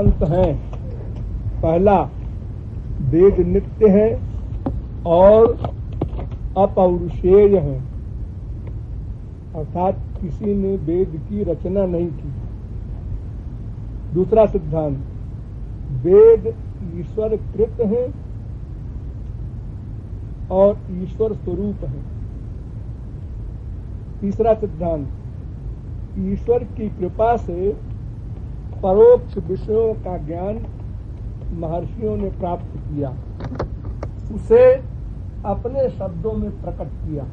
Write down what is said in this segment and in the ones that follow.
सिद्धांत हैं। पहला, वेद नित्य है और अपौरुषेय है, अर्थात किसी ने वेद की रचना नहीं की। दूसरा सिद्धांत, वेद ईश्वर कृत है और ईश्वर स्वरूप है। तीसरा सिद्धांत, ईश्वर की कृपा से परोक्ष विषयों का ज्ञान महर्षियों ने प्राप्त किया, उसे अपने शब्दों में प्रकट किया।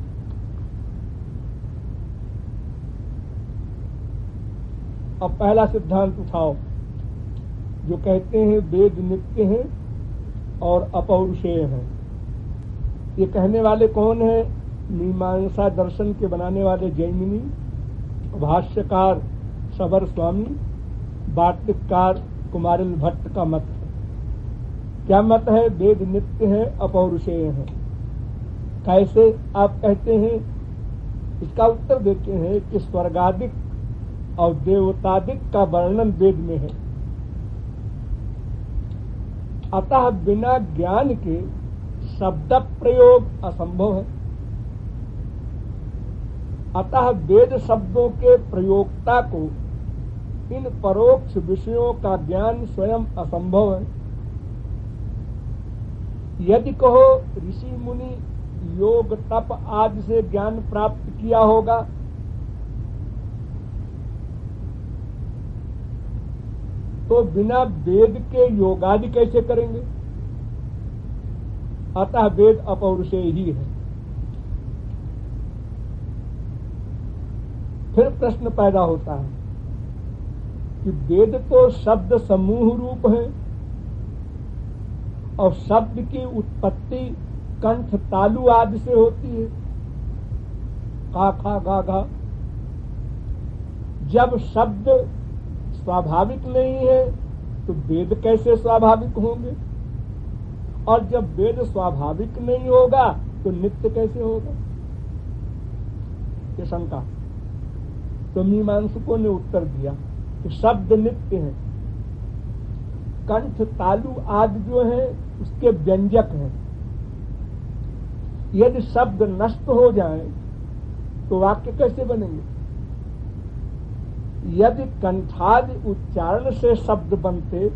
अब पहला सिद्धांत उठाओ, जो कहते हैं वेद नित्य हैं और अपौरुषेय हैं। ये कहने वाले कौन हैं? मीमांसा दर्शन के बनाने वाले जैमिनी, भाष्यकार सबर स्वामी, वार्तिककार कुमारिल भट्ट का मत है। क्या मत है? वेद नित्य है, अपौरुषेय है। कैसे आप कहते हैं? इसका उत्तर देते हैं कि स्वर्गादिक और देवतादिक का वर्णन वेद में है, अतः बिना ज्ञान के शब्द प्रयोग असंभव है। अतः वेद शब्दों के प्रयोक्ता को इन परोक्ष विषयों का ज्ञान स्वयं असंभव है। यदि कहो ऋषि मुनि योग तप आदि से ज्ञान प्राप्त किया होगा, तो बिना वेद के योगादि कैसे करेंगे? अतः वेद अपौरुषेय ही है। फिर प्रश्न पैदा होता है कि वेद तो शब्द समूह रूप है और शब्द की उत्पत्ति कंठ तालु आदि से होती है, का खा गा घा। जब शब्द स्वाभाविक नहीं है तो वेद कैसे स्वाभाविक होंगे? और जब वेद स्वाभाविक नहीं होगा तो नित्य कैसे होगा? ये शंका। तो मीमांसकों ने उत्तर दिया कि शब्द नित्य है, कंठ तालु आदि जो है उसके व्यंजक हैं। यदि शब्द नष्ट हो जाए तो वाक्य कैसे बनेंगे? यदि कंठादि उच्चारण से शब्द बनते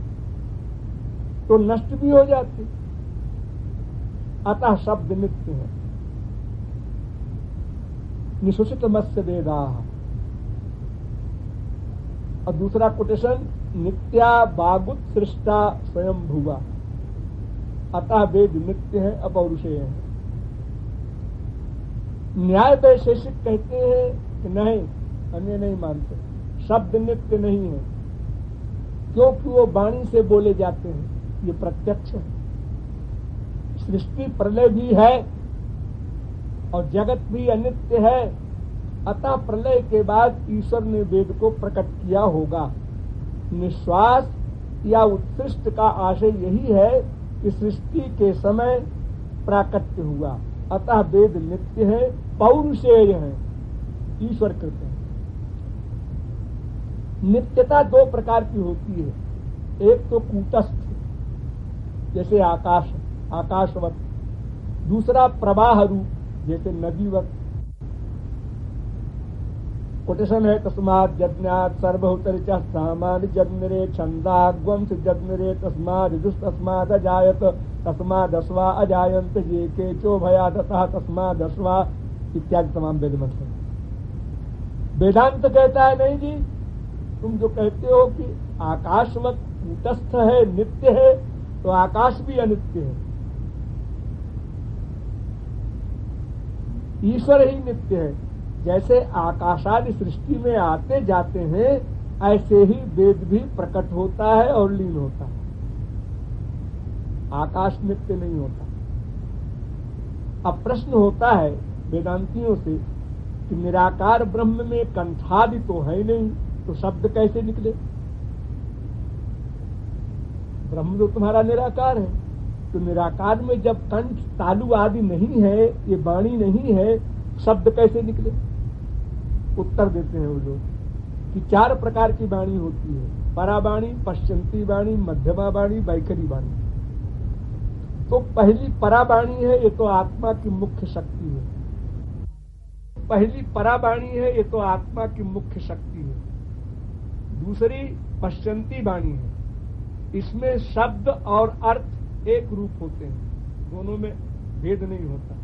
तो नष्ट भी हो जाते, अतः शब्द नित्य है। निशुषित मत्स्य वेदाः। और दूसरा कोटेशन, नित्या बागुत्सृष्टा स्वयं भुवा, अतः वेद नित्य है, अपौरुषेय है। न्याय वैशेषिक कहते हैं कि नहीं, अन्य नहीं मानते, शब्द नित्य नहीं है, क्योंकि वो वाणी से बोले जाते हैं, ये प्रत्यक्ष है। सृष्टि प्रलय भी है और जगत भी अनित्य है, अतः प्रलय के बाद ईश्वर ने वेद को प्रकट किया होगा। निश्वास या उत्कृष्ट का आशय यही है कि सृष्टि के समय प्राकट्य हुआ, अतः वेद नित्य है, पौरुषेय है, ईश्वर कृत है। नित्यता दो प्रकार की होती है, एक तो कूटस्थ जैसे आकाश, आकाशवत, दूसरा प्रवाह रूप जैसे नदीवत। कोटेशन है, तस्मात् जज्ञात् सर्वहुतरिचः सामान्य जग्निरे छंदाग्वंश जग्निरे तस्मात् दुस्तस्मात् अजायत तस्मादस्वा अजायन्त ये केचो भयादतः तस्मादस्वा इत्यादि तमाम वेद मंत्र। वेदांत कहता है नहीं जी, तुम जो कहते हो कि आकाशवत कूटस्थ है, नित्य है, तो आकाश भी अनित्य है, ईश्वर ही नित्य है। जैसे आकाशादि सृष्टि में आते जाते हैं, ऐसे ही वेद भी प्रकट होता है और लीन होता है। आकाश नित्य नहीं होता। अब प्रश्न होता है वेदांतियों से कि निराकार ब्रह्म में कंठादि तो है नहीं, तो शब्द कैसे निकले? ब्रह्म तो तुम्हारा निराकार है, तो निराकार में जब कंठ तालु आदि नहीं है, ये वाणी नहीं है, शब्द कैसे निकले? उत्तर देते हैं वो लोग कि 4 प्रकार की वाणी होती है, परावाणी, पश्चंती वाणी, मध्यमा वाणी, वैखरी वाणी। तो पहली परावाणी है, ये तो आत्मा की मुख्य शक्ति है। पहली परावाणी है, ये तो आत्मा की मुख्य शक्ति है। दूसरी पश्चंती वाणी है, इसमें शब्द और अर्थ एक रूप होते हैं, दोनों में भेद नहीं होता।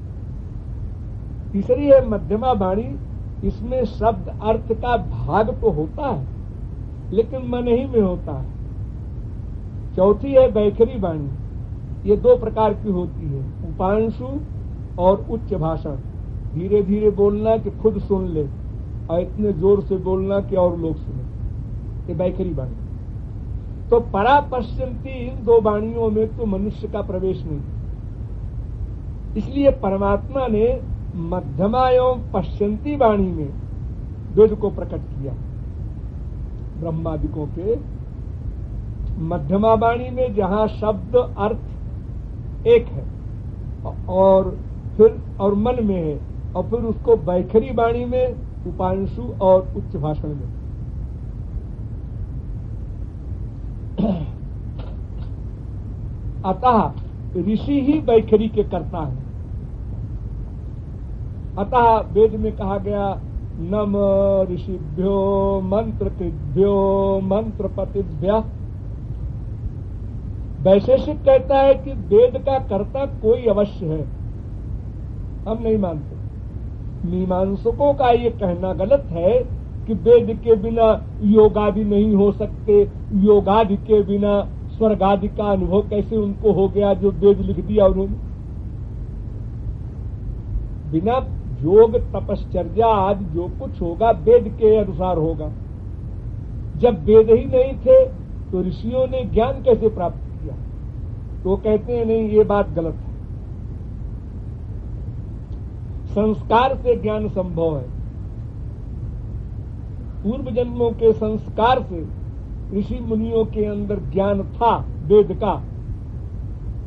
तीसरी है मध्यमा वाणी, इसमें शब्द अर्थ का भाग तो होता है लेकिन मन ही में होता है। चौथी है वैखरी वाणी, ये 2 प्रकार की होती है, उपांशु और उच्च भाषण। धीरे धीरे बोलना कि खुद सुन ले और इतने जोर से बोलना कि और लोग सुने, ये वैखरी वाणी। तो परा पश्चंती, इन 2 वाणियों में तो मनुष्य का प्रवेश नहीं, इसलिए परमात्मा ने मध्यमा एवं पश्चंती वाणी में वेद को प्रकट किया। ब्रह्मादिकों के मध्यमा वाणी में जहां शब्द अर्थ एक है और मन में है, और फिर उसको वैखरी वाणी में उपांशु और उच्च भाषण में। अतः ऋषि ही वैखरी के कर्ता है। अतः वेद में कहा गया, नम ऋषिभ्यो मंत्रकृभ्यो मंत्रपतिभ्यः। वैशेषिक कहता है कि वेद का कर्ता कोई अवश्य है, हम नहीं मानते। मीमांसकों का ये कहना गलत है कि वेद के बिना योगादि नहीं हो सकते, योगादि के बिना स्वर्गादि का अनुभव कैसे उनको हो गया जो वेद लिख दिया उन्होंने। बिना योग तपश्चर्या आदि जो कुछ होगा वेद के अनुसार होगा। जब वेद ही नहीं थे तो ऋषियों ने ज्ञान कैसे प्राप्त किया? तो कहते हैं नहीं, ये बात गलत है। संस्कार से ज्ञान संभव है। पूर्व जन्मों के संस्कार से ऋषि मुनियों के अंदर ज्ञान था वेद का।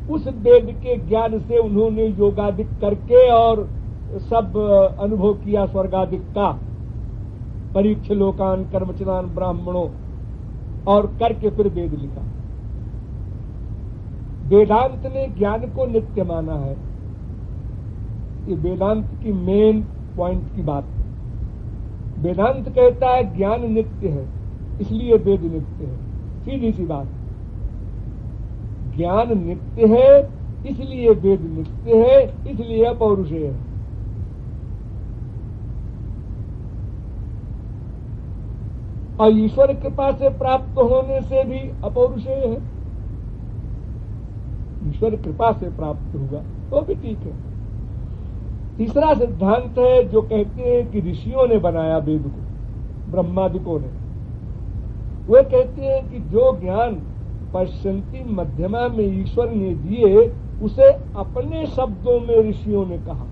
उस वेद के ज्ञान से उन्होंने योगादिक करके और सब अनुभव किया स्वर्गादिक का, परीक्ष लोकान कर्मचनान ब्राह्मणों, और करके फिर वेद लिखा। वेदांत ने ज्ञान को नित्य माना है। ये वेदांत की मेन पॉइंट की बात है। वेदांत कहता है ज्ञान नित्य है, इसलिए वेद नित्य है। सीधी सी बात, ज्ञान नित्य है इसलिए वेद नित्य है, इसलिए अपौरुषेय है। और ईश्वर कृपा से प्राप्त होने से भी अपौरुषेय है। ईश्वर कृपा से प्राप्त हुआ तो भी ठीक है। तीसरा सिद्धांत है जो कहते हैं कि ऋषियों ने बनाया वेद को, ब्रह्मादिकों ने। वे कहते हैं कि जो ज्ञान पश्चंती मध्यमा में ईश्वर ने दिए उसे अपने शब्दों में ऋषियों ने कहा।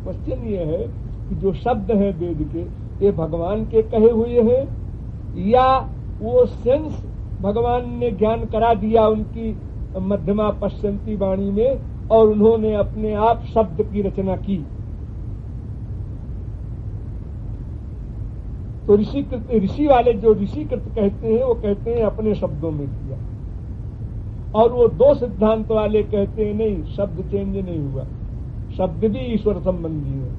क्वेश्चन ये है कि जो शब्द हैं वेद के, ये भगवान के कहे हुए हैं या वो सेंस भगवान ने ज्ञान करा दिया उनकी मध्यमा पश्चंती वाणी में और उन्होंने अपने आप शब्द की रचना की। तो ऋषि वाले जो ऋषिकृत कहते हैं वो कहते हैं अपने शब्दों में किया, और वो 2 सिद्धांत वाले कहते हैं नहीं, शब्द चेंज नहीं हुआ, शब्द भी ईश्वर संबंधी है।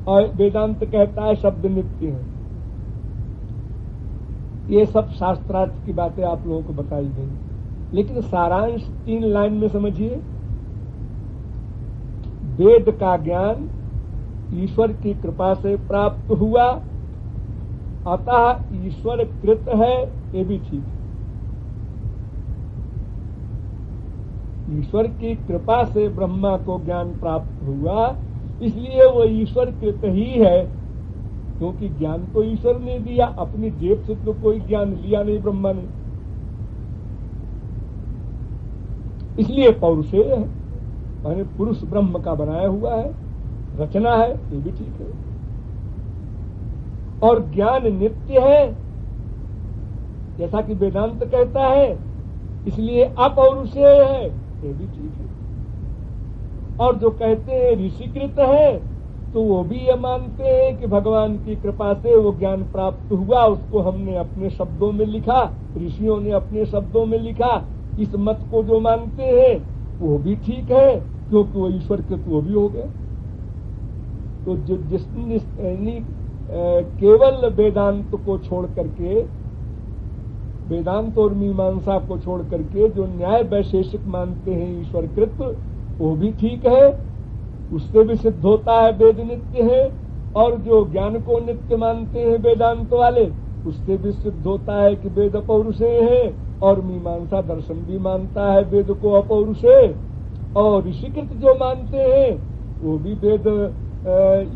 और वेदांत कहता है शब्द नित्य है। ये सब शास्त्रार्थ की बातें आप लोगों को बताई गई, लेकिन सारांश 3 लाइन में समझिए। वेद का ज्ञान ईश्वर की कृपा से प्राप्त हुआ, अतः ईश्वर कृत है, ये भी ठीक है। ईश्वर की कृपा से ब्रह्मा को ज्ञान प्राप्त हुआ, इसलिए वो ईश्वर कृत ही है, क्योंकि ज्ञान तो ईश्वर ने दिया, अपनी जेब से तो कोई ज्ञान लिया नहीं ब्रह्मा ने, इसलिए पौरुषेय है, माने पुरुष ब्रह्म का बनाया हुआ है, रचना है, ये भी ठीक है। और ज्ञान नित्य है जैसा कि वेदांत कहता है, इसलिए अपौरुषेय है, ये भी ठीक है। और जो कहते हैं ऋषिकृत है, तो वो भी ये मानते हैं कि भगवान की कृपा से वो ज्ञान प्राप्त हुआ, उसको हमने अपने शब्दों में लिखा, ऋषियों ने अपने शब्दों में लिखा। इस मत को जो मानते हैं वो भी ठीक है, क्योंकि वो ईश्वर कृत वो भी हो गए। तो जो जिसने केवल वेदांत को छोड़ करके, वेदांत और मीमांसा को छोड़ करके जो न्याय वैशेषिक मानते हैं ईश्वर कृत, वो भी ठीक है, उससे भी सिद्ध होता है वेद नित्य है। और जो ज्ञान को नित्य मानते हैं वेदांत वाले, उससे भी सिद्ध होता है कि वेद अपौरुषेय है। और मीमांसा दर्शन भी मानता है वेद को अपौरुषेय। और ऋषिकृत जो मानते हैं वो भी वेद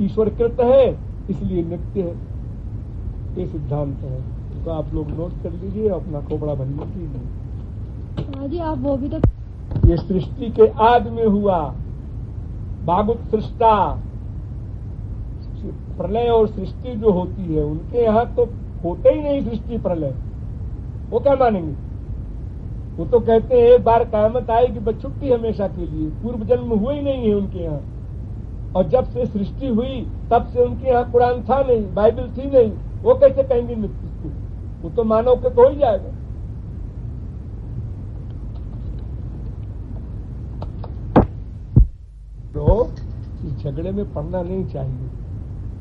ईश्वरकृत है, इसलिए नित्य है। ये सिद्धांत है। तो आप लोग नोट कर लीजिए, अपना खोपड़ा भरने कीजिए। जी आप वो भी तो, ये सृष्टि के आदि में हुआ, भागुत सृष्टा, प्रलय और सृष्टि जो होती है उनके यहाँ तो होते ही नहीं सृष्टि प्रलय। वो क्या मानेंगे? वो तो कहते हैं एक बार क़यामत आएगी बस छुट्टी हमेशा के लिए, पूर्व जन्म हुए ही नहीं है उनके यहाँ। और जब से सृष्टि हुई तब से उनके यहाँ कुरान था नहीं, बाइबल थी नहीं, वो कैसे कहेंगे मृत्यु? वो तो मानव के तो हो ही जाएगा। तो इस झगड़े में पड़ना नहीं चाहिए।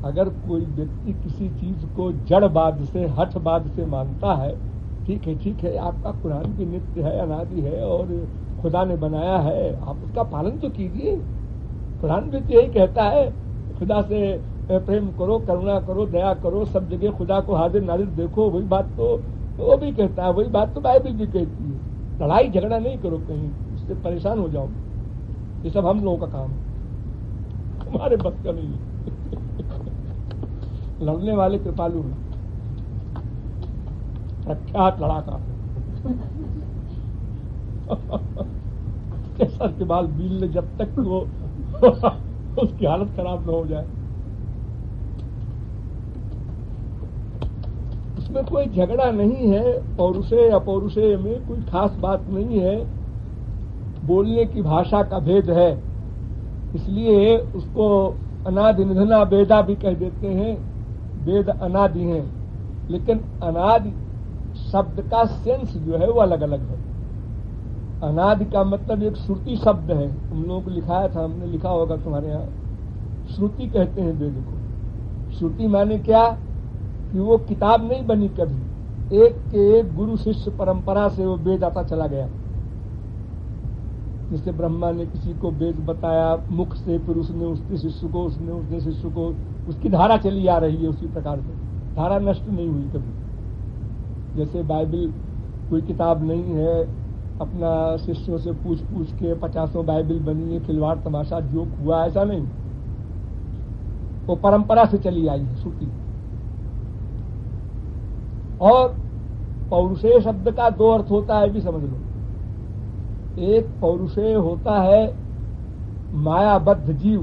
अगर कोई व्यक्ति किसी चीज को जड़वाद से, हठवाद से मानता है, ठीक है, आपका कुरान भी नित्य है, अनादि है और खुदा ने बनाया है, आप उसका पालन तो कीजिए। कुरान भी तो यही कहता है, खुदा से प्रेम करो, करुणा करो, दया करो, सब जगह खुदा को हाजिर नाजिर देखो। वही बात तो वो भी कहता है, वही बात तो बाइबल भी कहती है। लड़ाई झगड़ा नहीं करो कहीं, उससे परेशान हो जाओ। ये सब हम लोगों का काम है, हमारे बस का नहीं है। लड़ने वाले कृपालु हैं, प्रख्यात लड़ाका केसर के बाल बील ले जब तक वो उसकी हालत खराब न हो जाए। उसमें कोई झगड़ा नहीं है, पौरुषेय अपौरुषेय में कोई खास बात नहीं है, बोलने की भाषा का भेद है। इसलिए उसको अनादि निधना वेदा भी कह देते हैं। वेद अनादि हैं, लेकिन अनादि शब्द का सेंस जो है वो अलग अलग है। अनादि का मतलब एक श्रुति शब्द है, तुम लोगों को लिखाया था, हमने लिखा होगा तुम्हारे यहाँ। श्रुति कहते हैं वेद को। श्रुति माने क्या कि वो किताब नहीं बनी कभी, एक के एक गुरु शिष्य परंपरा से वो वेद आता चला गया। जैसे ब्रह्मा ने किसी को वेद बताया मुख से, फिर उसने उसके शिष्य को, उसने शिष्य को, उसकी धारा चली आ रही है। उसी प्रकार से धारा नष्ट नहीं हुई कभी। जैसे बाइबल कोई किताब नहीं है, अपना शिष्यों से पूछ पूछ के 50 बाइबल बनी है, खिलवाड़ तमाशा जोक हुआ, ऐसा नहीं। वो परंपरा से चली आई है श्रुति। और पौरुषेय शब्द का दो अर्थ होता है, भी समझ लो। एक पौरुषेय होता है मायाबद्ध जीव,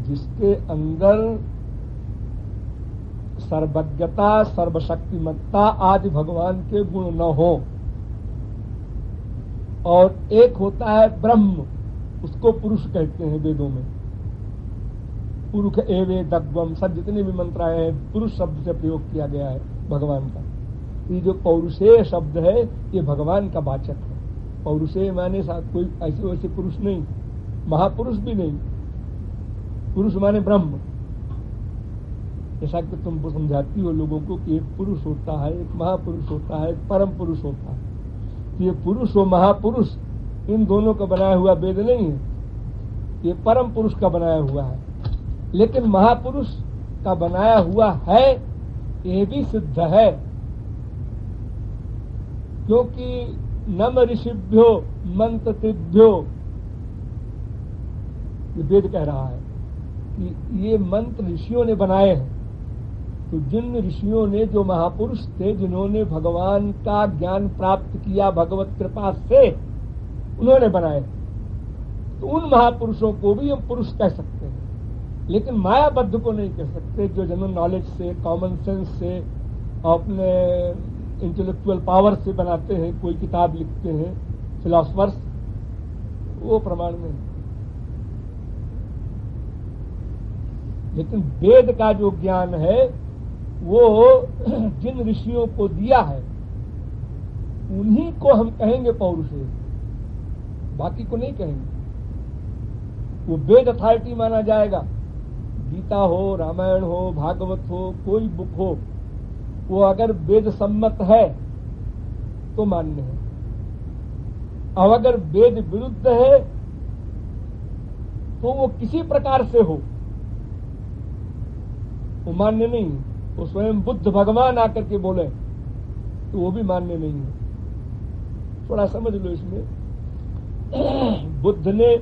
जिसके अंदर सर्वज्ञता, सर्वशक्तिमत्ता आदि भगवान के गुण न हो। और एक होता है ब्रह्म, उसको पुरुष कहते हैं वेदों में। पुरुष एवे दग्वम, सब जितने भी मंत्र आए हैं पुरुष शब्द से प्रयोग किया गया है भगवान का। ये जो पौरुषेय शब्द है ये भगवान का वाचक है। पौरुषेय माने साथ कोई ऐसे वैसे पुरुष नहीं, महापुरुष भी नहीं। पुरुष माने ब्रह्म। जैसा कि तुम समझाती हो लोगों को कि एक पुरुष होता है, एक महापुरुष होता है, एक परम पुरुष होता है। ये पुरुष और महापुरुष इन दोनों का बनाया हुआ वेद नहीं है, ये परम पुरुष का बनाया हुआ है। लेकिन महापुरुष का बनाया हुआ है ये भी सिद्ध है, क्योंकि नम ऋषिभ्यो मंत्रिभ्यो, ये वेद कह रहा है कि ये मंत्र ऋषियों ने बनाए हैं। तो जिन ऋषियों ने, जो महापुरुष थे, जिन्होंने भगवान का ज्ञान प्राप्त किया भगवत कृपा से, उन्होंने बनाए। तो उन महापुरुषों को भी हम पुरुष कह सकते हैं, लेकिन मायाबद्ध को नहीं कह सकते। जो जनरल नॉलेज से, कॉमन सेंस से, अपने इंटेलेक्चुअल पावर से बनाते हैं, कोई किताब लिखते हैं फिलोसफर्स, वो प्रमाण में। लेकिन वेद का जो ज्ञान है वो जिन ऋषियों को दिया है उन्हीं को हम कहेंगे पौरुषेय, बाकी को नहीं कहेंगे। वो वेद अथॉरिटी माना जाएगा। गीता हो, रामायण हो, भागवत हो, कोई बुक हो, वो अगर वेद सम्मत है तो मान्य है, और अगर वेद विरुद्ध है तो वो किसी प्रकार से हो वो मान्य नहीं। वो स्वयं बुद्ध भगवान आकर के बोले तो वो भी मान्य नहीं है। थोड़ा समझ लो इसमें। बुद्ध ने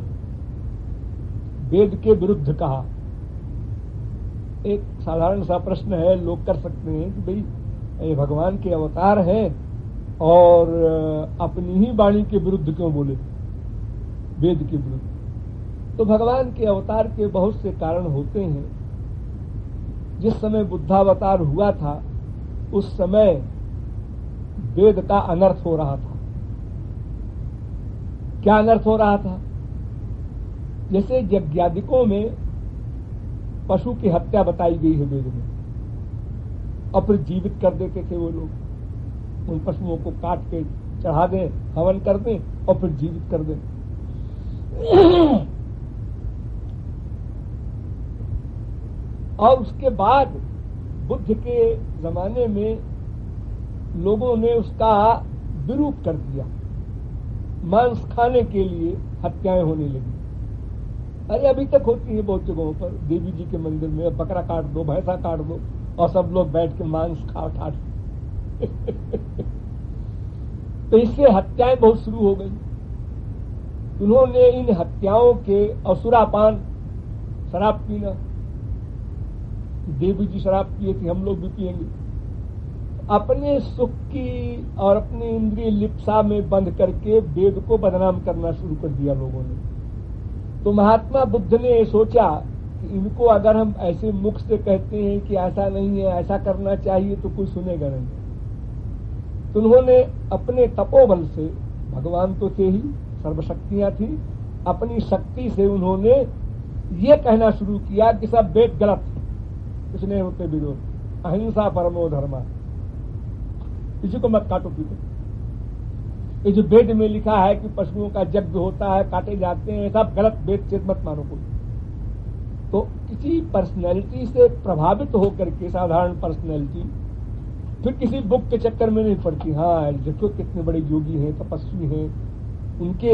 वेद के विरुद्ध कहा। एक साधारण सा प्रश्न है, लोग कर सकते हैं कि भाई ये भगवान के अवतार हैं और अपनी ही वाणी के विरुद्ध क्यों बोले, वेद के विरुद्ध। तो भगवान के अवतार के बहुत से कारण होते हैं। जिस समय बुद्धावतार हुआ था उस समय वेद का अनर्थ हो रहा था। क्या अनर्थ हो रहा था? जैसे यज्ञादिकों में पशु की हत्या बताई गई है वेद में, और फिर जीवित कर देते थे वो लोग। उन पशुओं को काट के चढ़ा दें, हवन कर दें और फिर जीवित कर दें। और उसके बाद बुद्ध के जमाने में लोगों ने उसका विरूप कर दिया। मांस खाने के लिए हत्याएं होने लगी। अरे अभी तक होती है बहुत जगहों पर, देवी जी के मंदिर में बकरा काट दो, भैंसा काट दो और सब लोग बैठ के मांस खा तो इससे हत्याएं बहुत शुरू हो गई। उन्होंने इन हत्याओं के असुरापान, शराब पीना, देवी जी शराब पिए थी, हम लोग भी पिएंगे, अपने सुख की और अपनी इंद्रिय लिप्सा में बंद करके वेद को बदनाम करना शुरू कर दिया लोगों ने। तो महात्मा बुद्ध ने सोचा कि इनको अगर हम ऐसे मुख से कहते हैं कि ऐसा नहीं है, ऐसा करना चाहिए, तो कोई सुनेगा नहीं। तो उन्होंने अपने तपोबल से, भगवान तो थे ही, सर्वशक्तियां थी, अपनी शक्ति से उन्होंने ये कहना शुरू किया कि सब वेद गलत, कुछ नहीं होते विरोध, अहिंसा परमो धर्मा, किसी को मत काटो पीटो। ये जो वेद में लिखा है कि पशुओं का यज्ञ होता है, काटे जाते हैं, सब गलत, वेद चेत मत मानो कोई। तो किसी पर्सनैलिटी से प्रभावित होकर के, साधारण पर्सनैलिटी, फिर किसी बुक के चक्कर में नहीं पड़ती। हाँ देखो कितने बड़े योगी हैं, तपस्वी हैं, उनके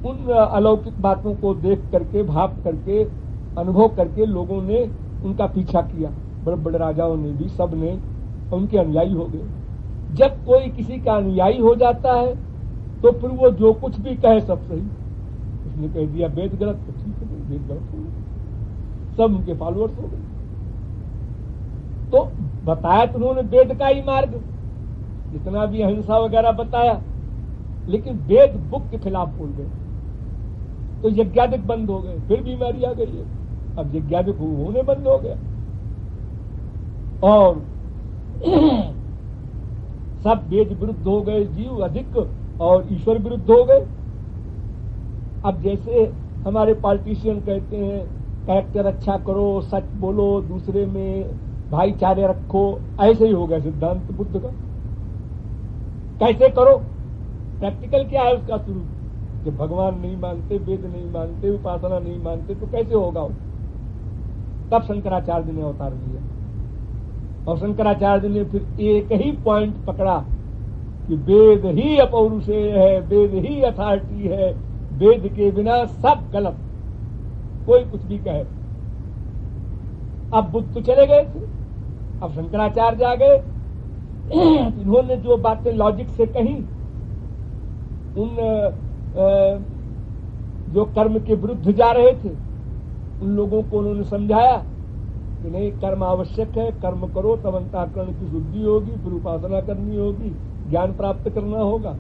उन अलौकिक बातों को देख करके, भाप करके, अनुभव करके लोगों ने उनका पीछा किया। बड़े बड़े राजाओं ने भी, सब ने उनके अनुयायी हो गए। जब कोई किसी का अनुयायी हो जाता है तो फिर वो जो कुछ भी कहे सब सही। उसने कह दिया वेद गलत, तो ठीक है, वेद गलत हो गए, सब उनके फॉलोअर्स हो गए। तो बताया तो उन्होंने वेद का ही मार्ग, जितना भी अहिंसा वगैरह बताया, लेकिन वेद बुक के खिलाफ बोल गए तो यज्ञादिक बंद हो गए। फिर बीमारी आ गई है, अब यज्ञादिक होने बंद हो गया और सब वेद विरुद्ध हो गए, जीव अधिक, और ईश्वर विरुद्ध हो गए। अब जैसे हमारे पॉलिटिशियन कहते हैं कैरेक्टर अच्छा करो, सच बोलो, दूसरे में भाईचारे रखो, ऐसे ही हो गया सिद्धांत बुद्ध का। कैसे करो? प्रैक्टिकल क्या है उसका शुरू? जब भगवान नहीं मानते, वेद नहीं मानते, उपासना नहीं मानते, तो कैसे होगा? तब शंकराचार्य ने अवतार लिया, और शंकराचार्य ने फिर एक ही पॉइंट पकड़ा कि वेद ही अपौरुषेय है, वेद ही अथॉरिटी है, वेद के बिना सब गलत, कोई कुछ भी कहे। अब बुद्ध तो चले गए थे, अब शंकराचार्य आ गए। इन्होंने जो बातें लॉजिक से कही, उन जो कर्म के विरुद्ध जा रहे थे उन लोगों को उन्होंने समझाया कि नहीं, कर्म आवश्यक है, कर्म करो तब अंतःकरण की शुद्धि होगी, फिर उपासना करनी होगी, ज्ञान प्राप्त करना होगा।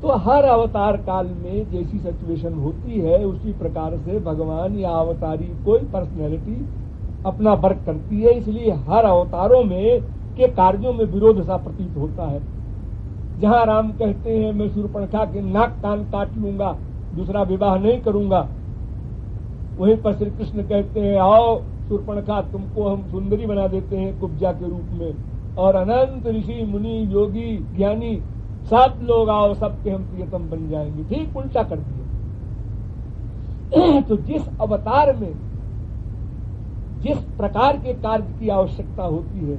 तो हर अवतार काल में जैसी सिचुएशन होती है उसी प्रकार से भगवान या अवतारी कोई पर्सनैलिटी अपना वर्क करती है। इसलिए हर अवतारों में के कार्यों में विरोध सा प्रतीत होता है। जहां राम कहते हैं मैं शूर्पणखा के नाक कान काट लूंगा, दूसरा विवाह नहीं करूंगा। वहीं पर श्री कृष्ण कहते हैं आओ शूर्पणखा, तुमको हम सुंदरी बना देते हैं कुब्जा के रूप में, और अनंत ऋषि मुनि योगी ज्ञानी सब लोग आओ, सबके हम प्रियतम बन जाएंगे। ठीक उल्टा कर दिया। तो जिस अवतार में जिस प्रकार के कार्य की आवश्यकता होती है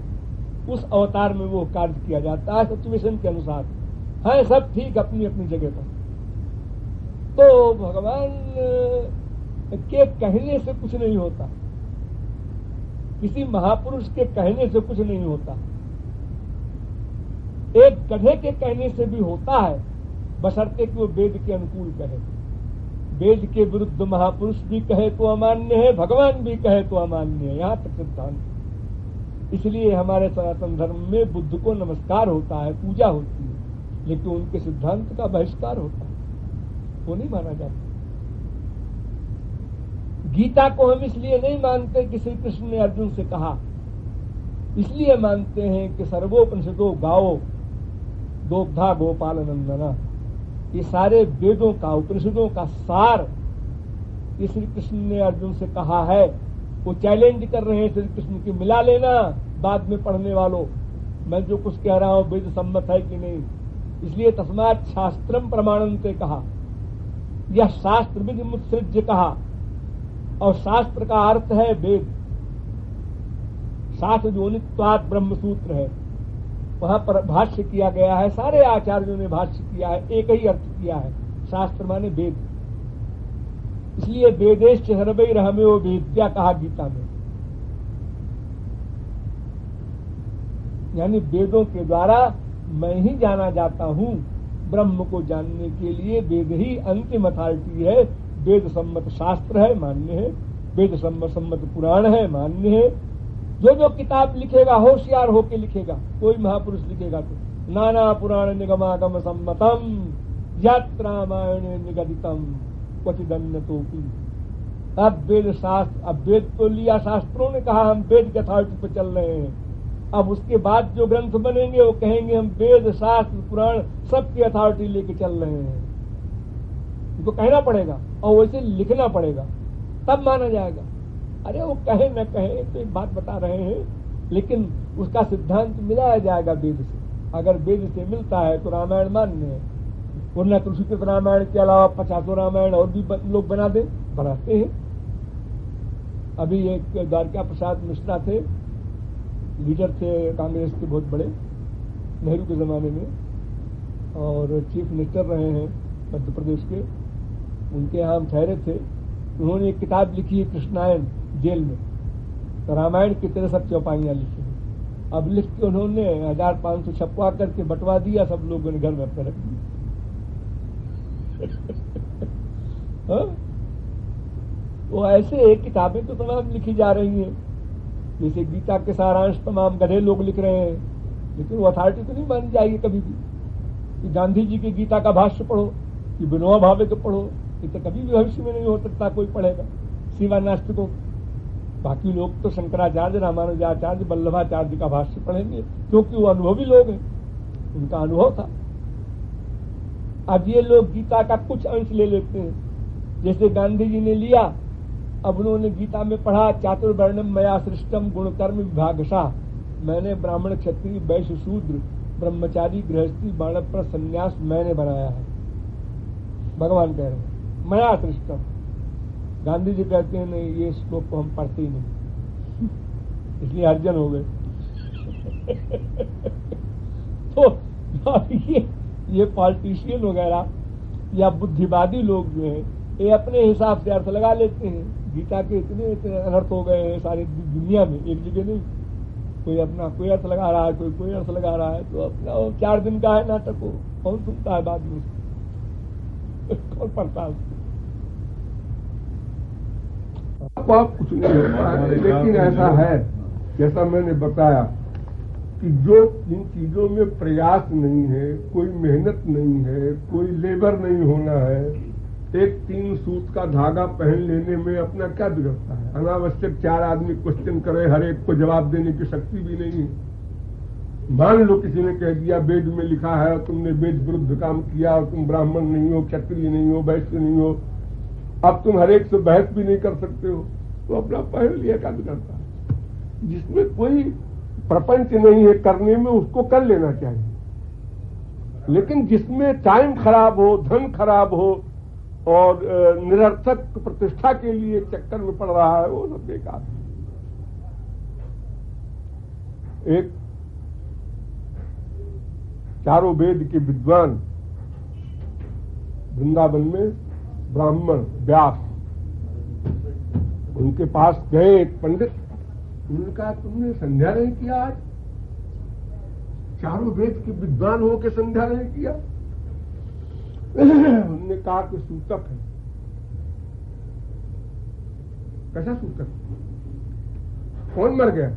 उस अवतार में वो कार्य किया जाता है सिचुएशन के अनुसार। है सब ठीक अपनी अपनी जगह पर। तो भगवान के कहने से कुछ नहीं होता, किसी महापुरुष के कहने से कुछ नहीं होता, एक गधे के कहने से भी होता है, बशर्ते कि वो वेद के अनुकूल कहे। वेद के विरुद्ध महापुरुष भी कहे तो अमान्य है, भगवान भी कहे तो अमान्य है, यहां तक सिद्धांत। इसलिए हमारे सनातन धर्म में बुद्ध को नमस्कार होता है, पूजा होती है, लेकिन उनके सिद्धांत का बहिष्कार होता है, वो नहीं माना जाता। गीता को हम इसलिए नहीं मानते कि श्री कृष्ण ने अर्जुन से कहा, इसलिए मानते हैं कि सर्वोपनिषदो गाओ दोग्धा गोपाल नंदना, ये सारे वेदों का उपनिषदों का सार ये श्री कृष्ण ने अर्जुन से कहा है। वो चैलेंज कर रहे हैं श्री कृष्ण की, मिला लेना बाद में पढ़ने वालों, मैं जो कुछ कह रहा हूं वेद सम्मत है कि नहीं। इसलिए तस्मात् शास्त्रम प्रमाणन्ते कहा, यह शास्त्र विधि मुत्सृज्य कहा, और शास्त्र का अर्थ है वेद। शास्त्र जोनित्वात् ब्रह्म सूत्र है, वहां पर भाष्य किया गया है, सारे आचार्यों ने भाष्य किया है, एक ही अर्थ किया है, शास्त्र माने वेद। इसलिए वेदेश्च सर्वैरहमेव वेद्या कहा गीता में, यानी वेदों के द्वारा मैं ही जाना जाता हूं। ब्रह्म को जानने के लिए वेद ही अंतिम अथॉरिटी है। वेद सम्मत शास्त्र है, मान्य है, वेद सम्मत पुराण है, मान्य है। जो जो किताब लिखेगा होशियार होके लिखेगा, कोई महापुरुष लिखेगा तो नाना पुराण निगमागम सम्मतम यत्र रामायण निगदितम क्वचिदन्यतोपि। अब वेद शास्त्र, अब वेद तो लिया शास्त्रों ने कहा हम वेद के अथॉरिटी पर चल रहे हैं। अब उसके बाद जो ग्रंथ बनेंगे वो कहेंगे हम वेद शास्त्र पुराण सबकी अथॉरिटी लेके चल रहे हैं। उनको कहना पड़ेगा और वैसे लिखना पड़ेगा, तब माना जाएगा। अरे वो कहे न कहे तो एक बात बता रहे हैं, लेकिन उसका सिद्धांत मिलाया जाएगा वेद से। अगर वेद से मिलता है तो रामायण मान्य है, वरना तुलसीकृत रामायण के अलावा 50 रामायण और भी लोग बना दे, बनाते हैं। अभी एक द्वारका प्रसाद मिश्रा थे, लीडर थे कांग्रेस के बहुत बड़े नेहरू के जमाने में, और चीफ मिनिस्टर रहे हैं मध्य प्रदेश के। उनके यहाँ हम ठहरे थे, उन्होंने एक किताब लिखी है कृष्णायन, जेल में तो रामायण की 63 चौपाइयां लिखी है। अब लिख के उन्होंने 1500 छपवा करके बंटवा दिया, सब लोगों ने घर में अपने रख दिया। वो ऐसे किताबें तो तमाम लिखी जा रही हैं, जैसे गीता के सारांश तमाम गधे लोग लिख रहे हैं, लेकिन वो अथॉरिटी तो नहीं मानी जाएगी कभी भी। कि गांधी जी की गीता का भाष्य पढ़ो, कि विनोबा भावे को पढ़ो, ये तो कभी भी भविष्य में नहीं हो सकता कोई पढ़ेगा सिवा नास्तिकों। बाकी लोग तो शंकराचार्य, रामानुजाचार्य, वल्लभाचार्य का भाष्य पढ़ेंगे, क्योंकि वो अनुभवी लोग हैं, उनका अनुभव था। अब ये लोग गीता का कुछ अंश ले लेते हैं, जैसे गांधी जी ने लिया। अब उन्होंने गीता में पढ़ा चातुर्वर्णम मया सृष्टम गुणकर्म विभागशः, मैंने ब्राह्मण क्षत्रिय वैश्य शूद्र ब्रह्मचारी गृहस्थी बाणप्रस्थ संन्यास मैंने बनाया है। भगवान कह रहे हैं मया सृष्टम। गांधी जी कहते हैं नहीं, ये श्लोक को हम पढ़ते ही नहीं, इसलिए अर्जन हो गए। तो ये पॉलिटिशियन वगैरह या बुद्धिवादी लोग जो है, ये अपने हिसाब से अर्थ लगा लेते हैं। गीता के इतने अनर्थ हो गए हैं सारी दुनिया में, एक जगह नहीं। कोई अपना कोई अर्थ लगा रहा है, कोई अर्थ लगा रहा है, तो अपना 4 दिन का है नाटक, हो कौन सुनता है बाद में, कौन पढ़ता है? आप कुछ नहीं होता है, लेकिन ऐसा है जैसा मैंने बताया कि जो जिन चीजों में प्रयास नहीं है, कोई मेहनत नहीं है, कोई लेबर नहीं होना है, एक 3 सूत का धागा पहन लेने में अपना क्या बिगड़ता है? अनावश्यक 4 आदमी क्वेश्चन करे, हर एक को जवाब देने की शक्ति भी नहीं है। मान लो किसी ने कह दिया वेद में लिखा है और तुमने वेद विरुद्ध काम किया और तुम ब्राह्मण नहीं हो, क्षत्रिय नहीं हो, वैश्य नहीं हो, अब तुम हर एक से बहस भी नहीं कर सकते हो, तो अपना पहन लिया कांड करता है। जिसमें कोई प्रपंच नहीं है करने में, उसको कर लेना चाहिए। लेकिन जिसमें टाइम खराब हो, धन खराब हो और निरर्थक प्रतिष्ठा के लिए चक्कर में पड़ रहा है, वो सब बेकार है। एक चारों वेद के विद्वान वृंदावन में ब्राह्मण व्यास, उनके पास गए एक पंडित। उन्होंने कहा तुमने संध्या नहीं किया आज? चारों वेद के विद्वान हो के संध्या नहीं किया? उन्होंने कहा कि सूतक है। कैसा सूतक? कौन मर गया?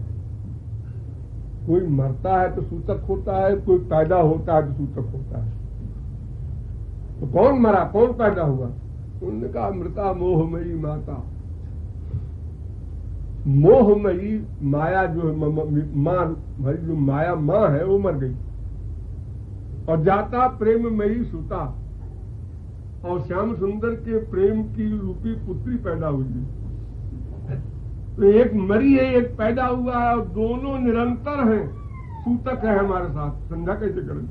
कोई मरता है तो सूतक होता है, कोई पैदा होता है तो सूतक होता है। तो कौन मरा, कौन पैदा हुआ? उन्होंने कहा मृता मोहमयी माता। मोहमयी माया जो है, मां भाई जो माया मां है वो मर गई, और जाता प्रेममयी सुता, और श्याम सुंदर के प्रेम की रूपी पुत्री पैदा हुई। तो एक मरी है, एक पैदा हुआ है, और दोनों निरंतर हैं। सूतक है हमारे साथ, संध्या कैसे करें?